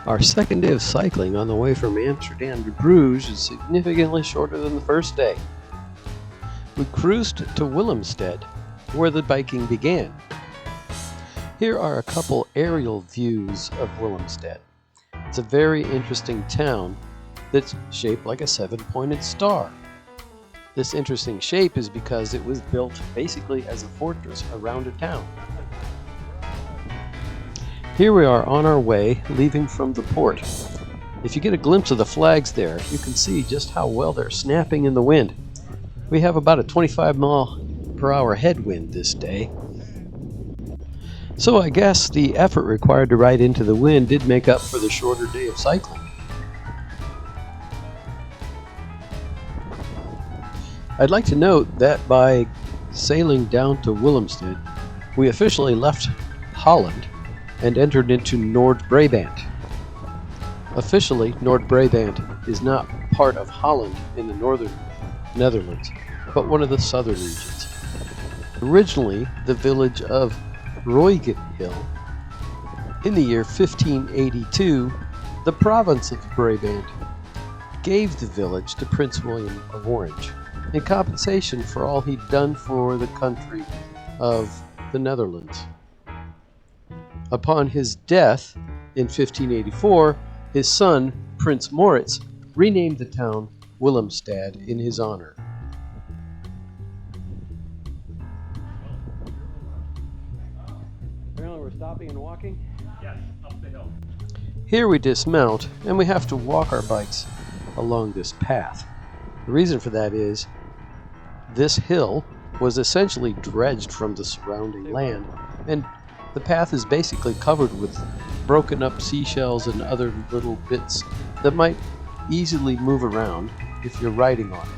Our second day of cycling on the way from Amsterdam to Bruges is significantly shorter than the first day. We cruised to Willemstad, where the biking began. Here are a couple aerial views of Willemstad. It's a very interesting town that's shaped like a seven-pointed star. This interesting shape is because it was built basically as a fortress around a town. Here we are on our way, leaving from the port. If you get a glimpse of the flags there, you can see just how well they're snapping in the wind. We have about a 25-mile-per-hour headwind this day. So I guess the effort required to ride into the wind did make up for the shorter day of cycling. I'd like to note that by sailing down to Willemstad, we officially left Holland and entered into Noord-Brabant. Officially, Noord-Brabant is not part of Holland in the northern Netherlands, but one of the southern regions. Originally, the village of Rooigenhill. In the year 1582, the province of Brabant gave the village to Prince William of Orange in compensation for all he'd done for the country of the Netherlands. Upon his death in 1584, his son, Prince Maurits, renamed the town Willemstad in his honor. Apparently we're stopping and walking? Yes, up the hill. Here we dismount and we have to walk our bikes along this path. The reason for that is this hill was essentially dredged from the surrounding land, and the path is basically covered with broken up seashells and other little bits that might easily move around if you're riding on it.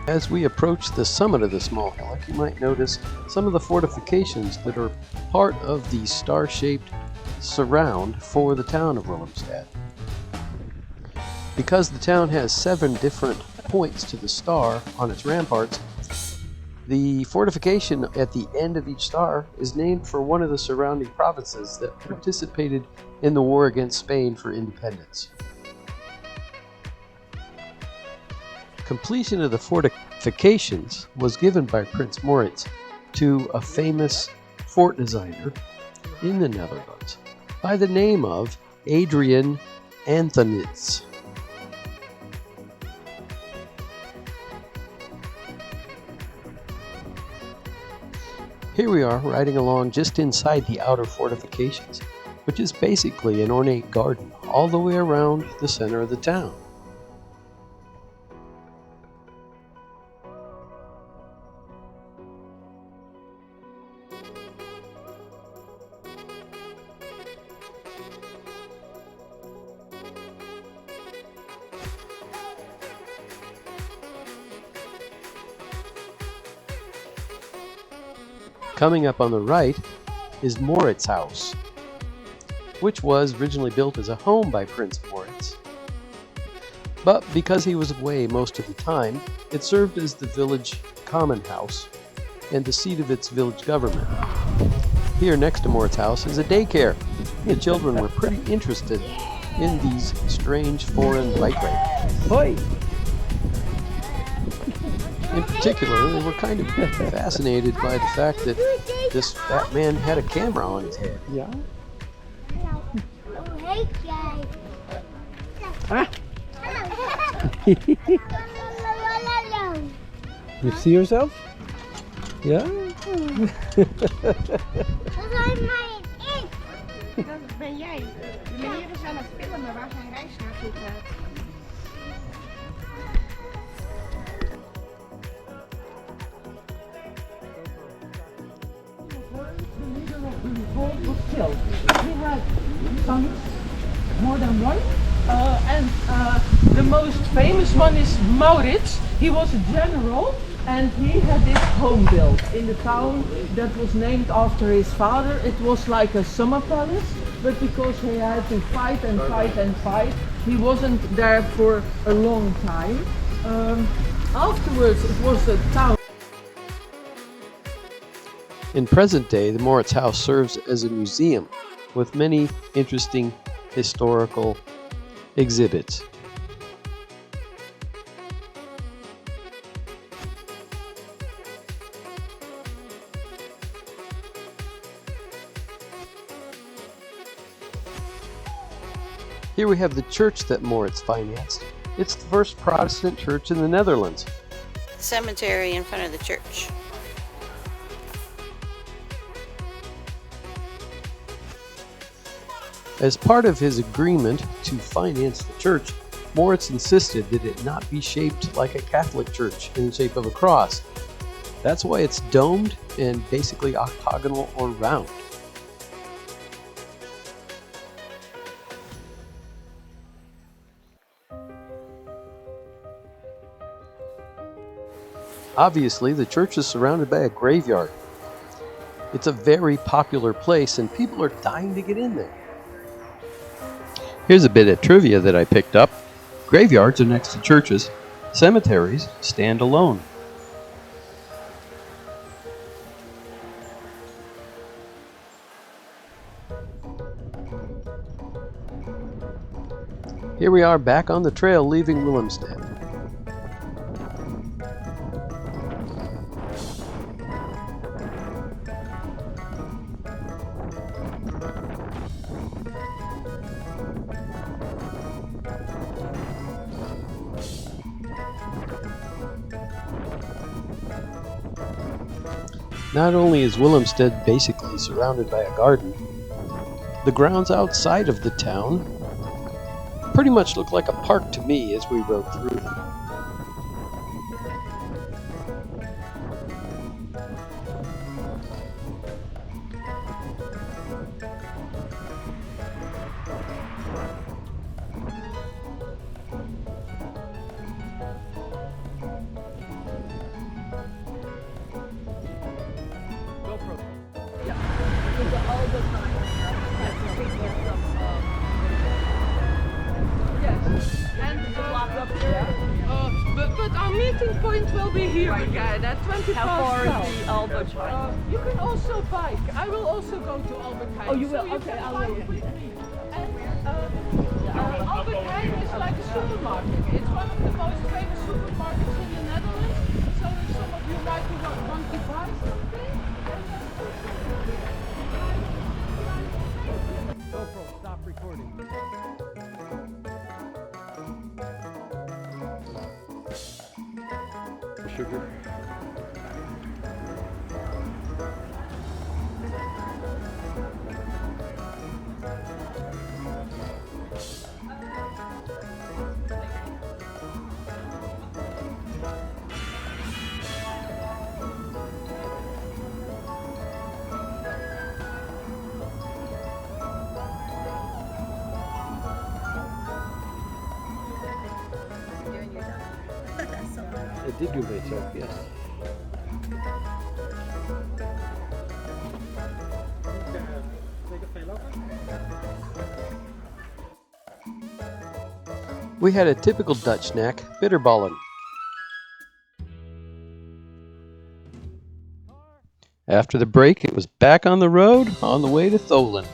As we approach the summit of the small hillock, you might notice some of the fortifications that are part of the star-shaped surround for the town of Willemstad. Because the town has 7 different points to the star on its ramparts, the fortification at the end of each star is named for one of the surrounding provinces that participated in the war against Spain for independence. Completion of the fortifications was given by Prince Maurits to a famous fort designer in the Netherlands by the name of Adrian Anthonitz. Here we are riding along just inside the outer fortifications, which is basically an ornate garden all the way around the center of the town. Coming up on the right is Maurits' house, which was originally built as a home by Prince Maurits. But because he was away most of the time, it served as the village common house and the seat of its village government. Here next to Maurits' house is a daycare. The children were pretty interested in these strange foreign bike rides. Hoi! In particular, they were kind of fascinated by the fact that this fat man had a camera on his head. Ja? Hoe heet jij? Ah! Hallo. You see yourself? Ja? Dat is mijn ik. Dat ben jij. De meneer is aan het filmen waar zijn reis naartoe gaat. Was killed. He had sons, more than one, and the most famous one is Maurits. He was a general, and he had this home built in the town that was named after his father. It was like a summer palace, but because he had to fight and fight and fight, he wasn't there for a long time. Afterwards, it was a town. In present day, the Moritz House serves as a museum with many interesting historical exhibits. Here we have the church that Moritz financed. It's the first Protestant church in the Netherlands. The cemetery in front of the church. As part of his agreement to finance the church, Moritz insisted that it not be shaped like a Catholic church in the shape of a cross. That's why it's domed and basically octagonal or round. Obviously, the church is surrounded by a graveyard. It's a very popular place and people are dying to get in there. Here's a bit of trivia that I picked up. Graveyards are next to churches. Cemeteries stand alone. Here we are back on the trail leaving Willemstad. Not only is Willemstad basically surrounded by a garden, the grounds outside of the town pretty much look like a park to me as we rode through them. But our meeting point will be here again at 20 How far past is the Albert Heijn? You can also bike. I will also go to Albert Heijn. Oh, you will? So you Okay, can I bike will. with me. And Albert Heijn is like a supermarket. It's one of the most famous supermarkets in the Netherlands. So if some of you like to want to buy something, GoPro, stop recording. Sugar. I did do myself, yes. We had a typical Dutch snack, bitterballen. After the break, it was back on the road on the way to Tholen.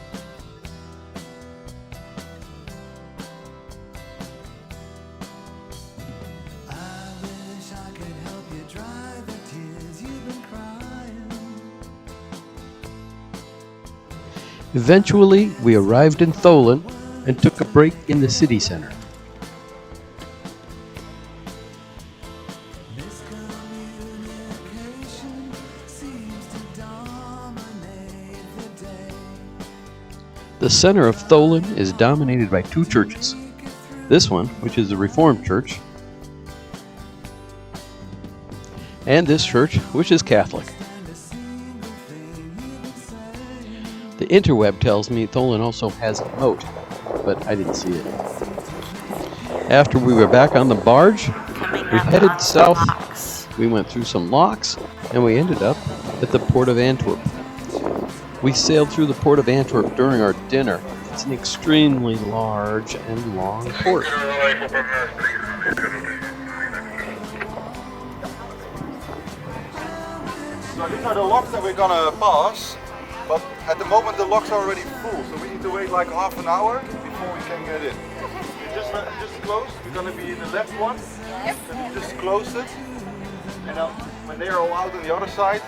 Eventually, we arrived in Tholen and took a break in the city center. The center of Tholen is dominated by two churches. This one, which is the Reformed Church, and this church, which is Catholic. The interweb tells me Tholen also has a moat, but I didn't see it. After we were back on the barge, we headed south. We went through some locks, and we ended up at the port of Antwerp. We sailed through the port of Antwerp during our dinner. It's an extremely large and long port. So these are the locks that we're gonna pass, but at the moment the locks are already full, so we need to wait like half an hour before we can get in. You just close, we're gonna be in the left one, then you just close it, and then when they are all out on the other side,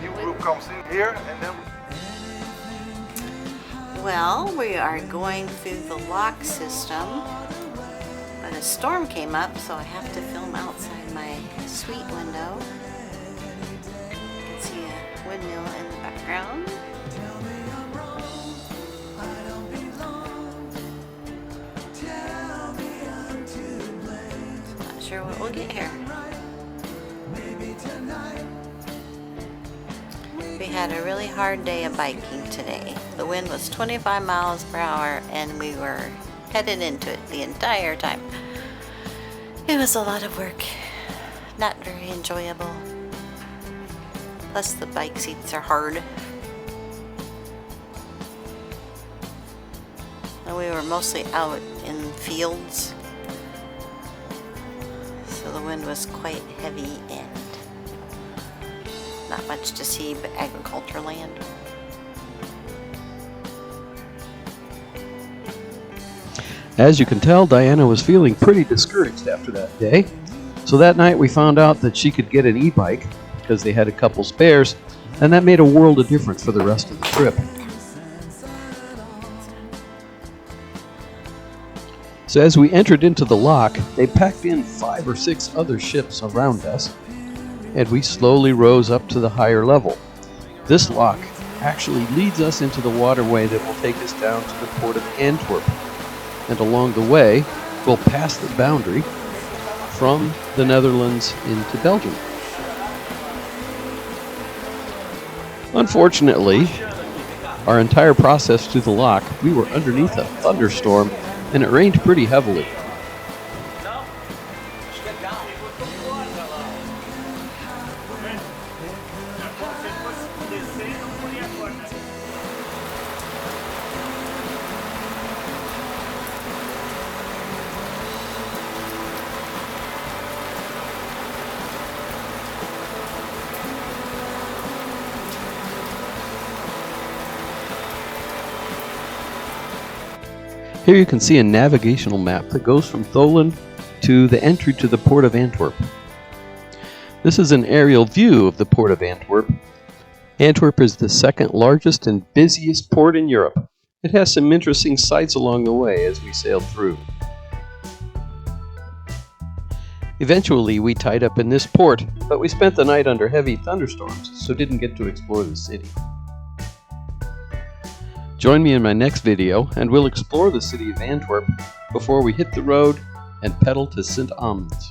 new group comes in here, and then Well, we are going through the lock system, but a storm came up, so I have to film outside my suite window. You can see a windmill in the background. Not sure what we'll get here. We had a really hard day of biking today. The wind was 25 miles per hour and we were headed into it the entire time. It was a lot of work, not very enjoyable. Plus the bike seats are hard. And we were mostly out in fields, so the wind was quite heavy and not much to see but agriculture land. As you can tell, Diana was feeling pretty discouraged after that day. So that night we found out that she could get an e-bike because they had a couple spares, and that made a world of difference for the rest of the trip. So as we entered into the lock, they packed in 5 or 6 other ships around us, and we slowly rose up to the higher level. This lock actually leads us into the waterway that will take us down to the port of Antwerp. And along the way, we'll pass the boundary from the Netherlands into Belgium. Unfortunately, our entire process through the lock, we were underneath a thunderstorm, and it rained pretty heavily. Here you can see a navigational map that goes from Tholen to the entry to the port of Antwerp. This is an aerial view of the port of Antwerp. Antwerp is the second largest and busiest port in Europe. It has some interesting sights along the way as we sailed through. Eventually we tied up in this port, but we spent the night under heavy thunderstorms, so didn't get to explore the city. Join me in my next video and we'll explore the city of Antwerp before we hit the road and pedal to St. Amans.